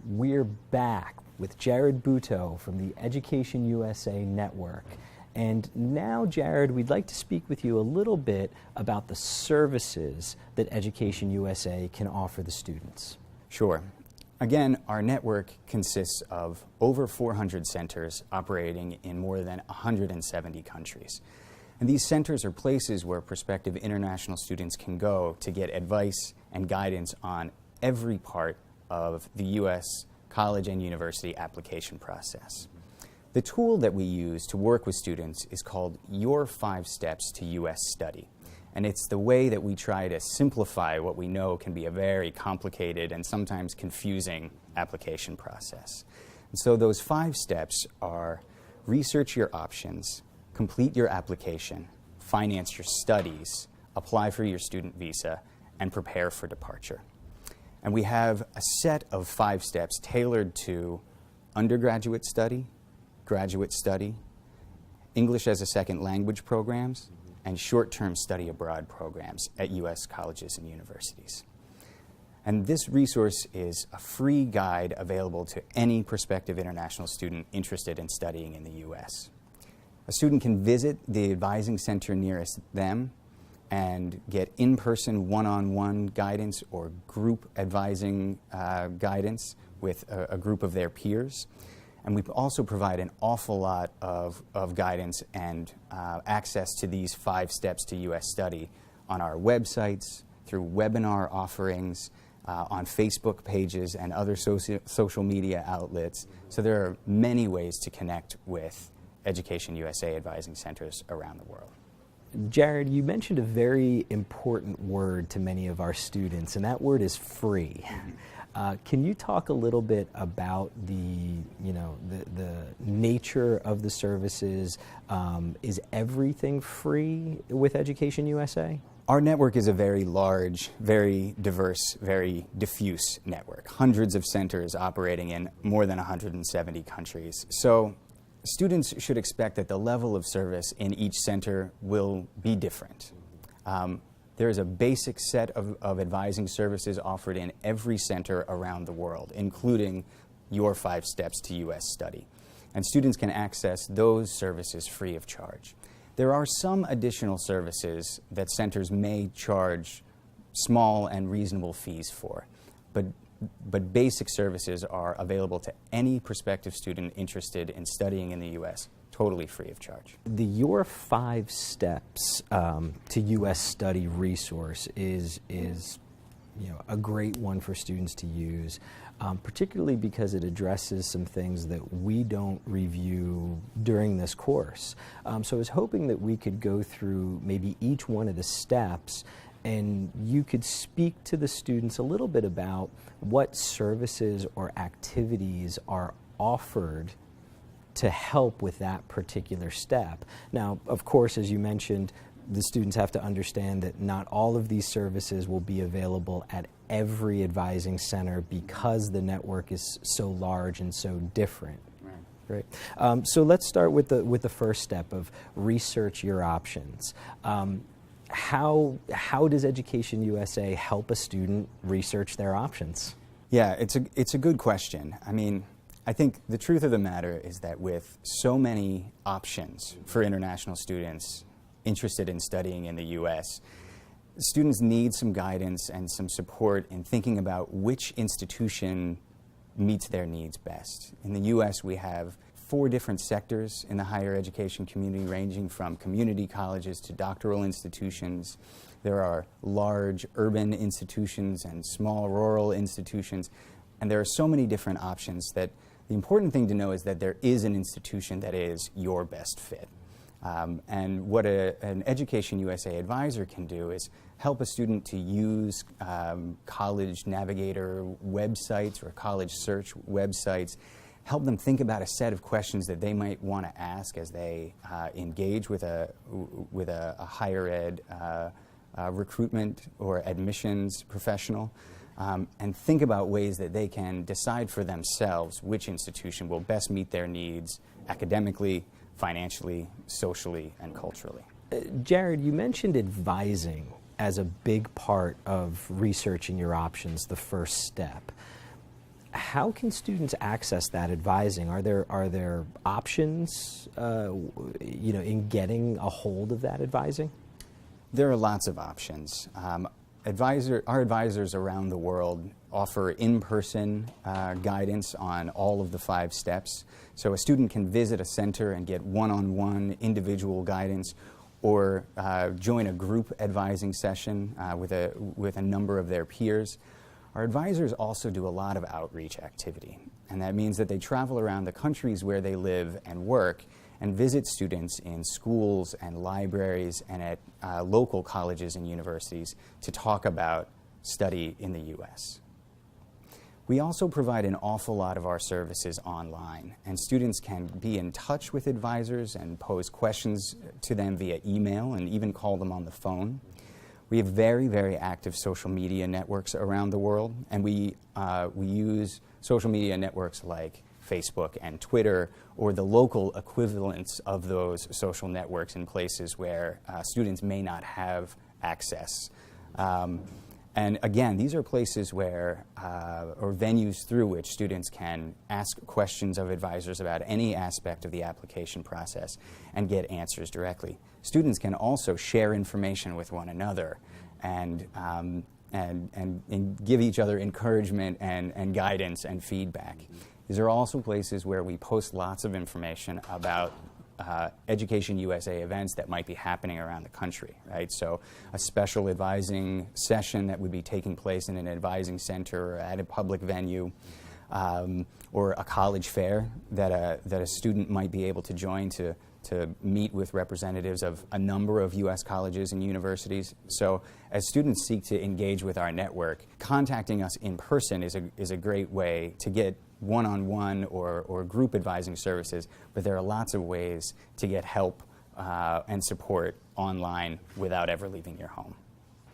We're back with Jared Butow from the Education USA Network. And now, Jared, we'd like to speak with you a little bit about the services that Education USA can offer the students. Sure. Again, our network consists of over 400 centers operating in more than 170 countries. And these centers are places where prospective international students can go to get advice and guidance on every part of the U.S. college and university application process. The tool that we use to work with students is called Your 5 Steps to U.S. Study. And it's the way that we try to simplify what we know can be a very complicated and sometimes confusing application process. And so those 5 steps are: research your options, complete your application, finance your studies, apply for your student visa, and prepare for departure. And we have a set of 5 steps tailored to undergraduate study, graduate study, English as a second language programs, and short-term study abroad programs at U.S. colleges and universities. And this resource is a free guide available to any prospective international student interested in studying in the U.S. A student can visit the advising center nearest them and get in-person one-on-one guidance or group advising guidance with a group of their peers. And we also provide an awful lot of guidance and access to these 5 steps to U.S. study on our websites, through webinar offerings, on Facebook pages and other social media outlets. So there are many ways to connect with Education USA advising centers around the world. Jared, you mentioned a very important word to many of our students, and that word is free. Can you talk a little bit about the nature of the services? Is everything free with Education USA? Our network is a very large, very diverse, very diffuse network. Hundreds of centers operating in more than 170 countries. So students should expect that the level of service in each center will be different. There is a basic set of advising services offered in every center around the world, including Your 5 Steps to U.S. Study. And students can access those services free of charge. There are some additional services that centers may charge small and reasonable fees for, but basic services are available to any prospective student interested in studying in the U.S. totally free of charge. The Your 5 Steps to U.S. Study resource is a great one for students to use, particularly because it addresses some things that we don't review during this course. So I was hoping that we could go through maybe each one of the steps, and you could speak to the students a little bit about what services or activities are offered to help with that particular step. Now, of course, as you mentioned, the students have to understand that not all of these services will be available at every advising center because the network is so large and so different. Right. So let's start with the first step of research your options. How does Education USA help a student research their options? Yeah, it's a good question. I mean, I think the truth of the matter is that with so many options for international students interested in studying in the U.S., students need some guidance and some support in thinking about which institution meets their needs best. In the U.S., we have 4 different sectors in the higher education community, ranging from community colleges to doctoral institutions. There are large urban institutions and small rural institutions, and there are so many different options that the important thing to know is that there is an institution that is your best fit. And what an Education USA advisor can do is help a student to use college navigator websites or college search websites, help them think about a set of questions that they might want to ask as they engage with a higher ed recruitment or admissions professional, and think about ways that they can decide for themselves which institution will best meet their needs academically, financially, socially, and culturally. Jared, you mentioned advising as a big part of researching your options, the first step. How can students access that advising? Are there options, in getting a hold of that advising? There are lots of options. Our advisors around the world offer in-person guidance on all of the 5 steps. So a student can visit a center and get one-on-one individual guidance, or join a group advising session with a number of their peers. Our advisors also do a lot of outreach activity, and that means that they travel around the countries where they live and work and visit students in schools and libraries and at local colleges and universities to talk about study in the U.S. We also provide an awful lot of our services online, and students can be in touch with advisors and pose questions to them via email and even call them on the phone. We have very, very active social media networks around the world, and we use social media networks like Facebook and Twitter, or the local equivalents of those social networks in places where students may not have access. And again, these are places where, or venues through which students can ask questions of advisors about any aspect of the application process and get answers directly. Students can also share information with one another and give each other encouragement and guidance and feedback. These are also places where we post lots of information about Education USA events that might be happening around the country, right? So a special advising session that would be taking place in an advising center or at a public venue, or a college fair that a student might be able to join to meet with representatives of a number of U.S. colleges and universities. So as students seek to engage with our network, contacting us in person is a great way to get one-on-one or group advising services, but there are lots of ways to get help and support online without ever leaving your home.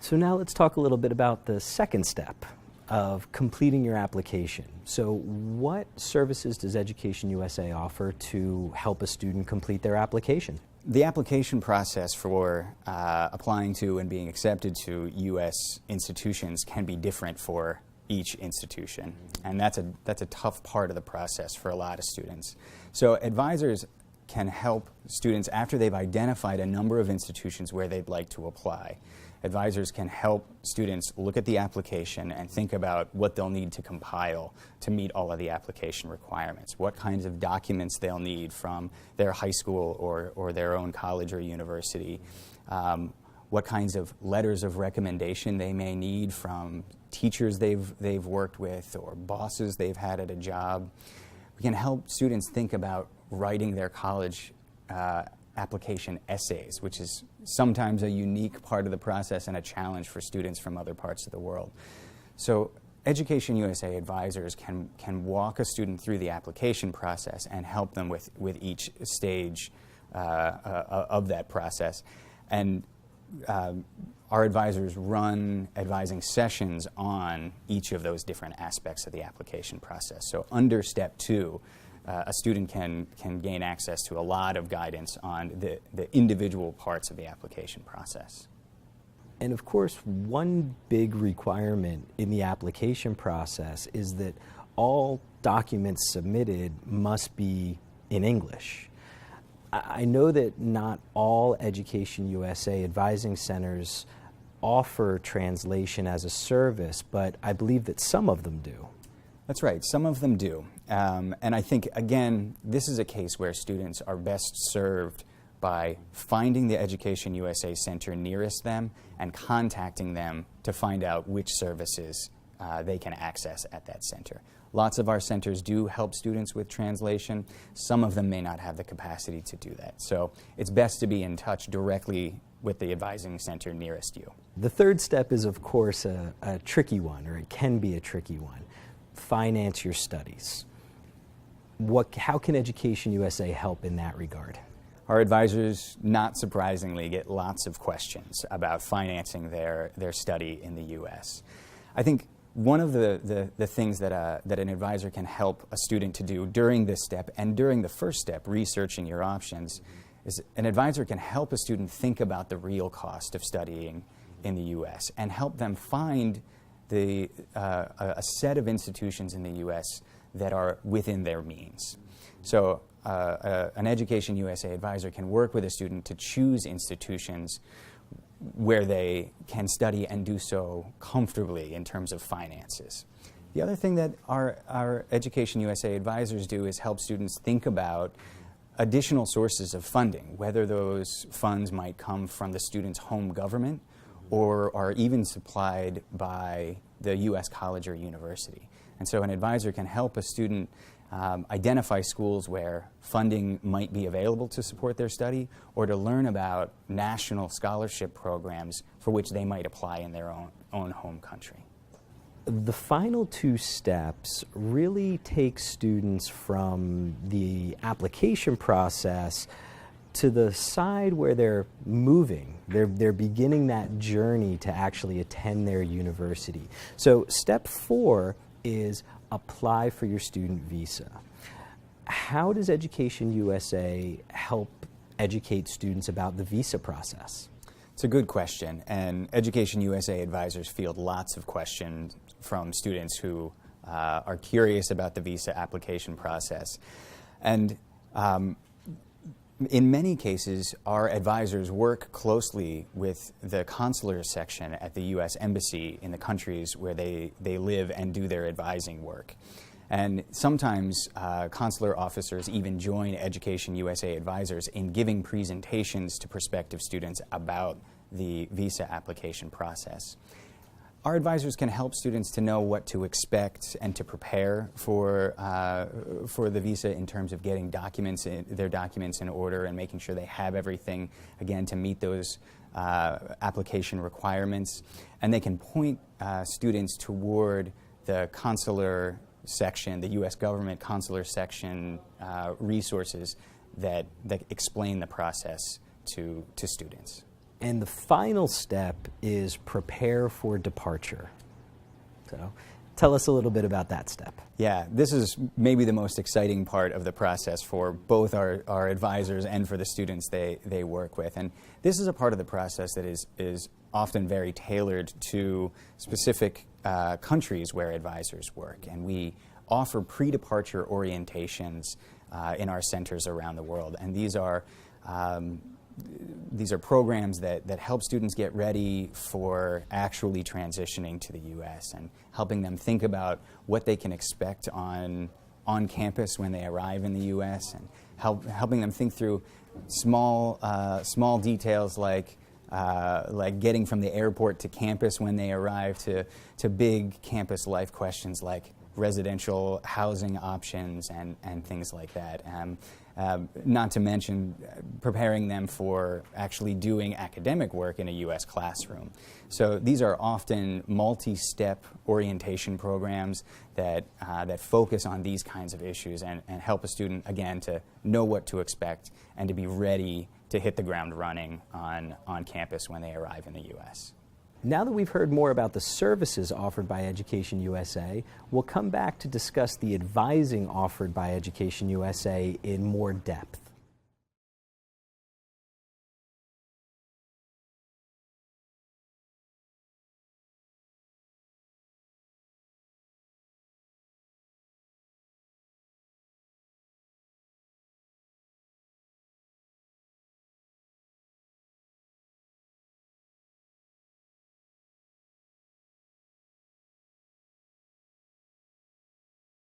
So now let's talk a little bit about the second step of completing your application. So what services does Education USA offer to help a student complete their application? The application process for applying to and being accepted to U.S. institutions can be different for each institution, and that's a tough part of the process for a lot of students. So advisors can help students after they've identified a number of institutions where they'd like to apply. Advisors can help students look at the application and think about what they'll need to compile to meet all of the application requirements, what kinds of documents they'll need from their high school or their own college or university, what kinds of letters of recommendation they may need from teachers they've worked with or bosses they've had at a job. We can help students think about writing their college application essays, which is sometimes a unique part of the process and a challenge for students from other parts of the world. So Education USA advisors can walk a student through the application process and help them with each stage of that process. And our advisors run advising sessions on each of those different aspects of the application process. So under step 2, a student can gain access to a lot of guidance on the individual parts of the application process. And of course, one big requirement in the application process is that all documents submitted must be in English. I know that not all Education USA advising centers offer translation as a service, but I believe that some of them do. That's right, some of them do. And I think, again, this is a case where students are best served by finding the Education USA center nearest them and contacting them to find out which services they can access at that center. Lots of our centers do help students with translation. Some of them may not have the capacity to do that. So it's best to be in touch directly with the advising center nearest you. The third step is, of course, a tricky one, or it can be a tricky one. Finance your studies. How can Education USA help in that regard? Our advisors, not surprisingly, get lots of questions about financing their study in the U.S. I think one of the things that an advisor can help a student to do during this step and during the first step, researching your options, is an advisor can help a student think about the real cost of studying in the U.S. and help them find a set of institutions in the U.S. that are within their means. So an Education USA advisor can work with a student to choose institutions where they can study and do so comfortably in terms of finances. The other thing that our Education USA advisors do is help students think about additional sources of funding, whether those funds might come from the student's home government or are even supplied by the U.S. college or university. And so an advisor can help a student identify schools where funding might be available to support their study, or to learn about national scholarship programs for which they might apply in their own home country. The final two steps really take students from the application process to the side where they're moving. They're beginning that journey to actually attend their university. So step 4 is apply for your student visa. How does Education USA help educate students about the visa process? It's a good question, and Education USA advisors field lots of questions from students who are curious about the visa application process. And in many cases, our advisors work closely with the consular section at the U.S. Embassy in the countries where they live and do their advising work. And sometimes consular officers even join Education USA advisors in giving presentations to prospective students about the visa application process. Our advisors can help students to know what to expect and to prepare for the visa in terms of getting their documents in order and making sure they have everything, again, to meet those application requirements. And they can point students toward the consular section, the U.S. government consular section resources that explain the process to students. And the final step is prepare for departure. So tell us a little bit about that step. Yeah, this is maybe the most exciting part of the process for both our advisors and for the students they work with. And this is a part of the process that is often very tailored to specific countries where advisors work. And we offer pre-departure orientations in our centers around the world. And these are programs that help students get ready for actually transitioning to the U.S. and helping them think about what they can expect on campus when they arrive in the U.S. and helping them think through small details like getting from the airport to campus when they arrive to big campus life questions like residential housing options and things like that. Not to mention preparing them for actually doing academic work in a U.S. classroom. So these are often multi-step orientation programs that focus on these kinds of issues and help a student, again, to know what to expect and to be ready to hit the ground running on campus when they arrive in the U.S. Now that we've heard more about the services offered by Education USA, we'll come back to discuss the advising offered by Education USA in more depth.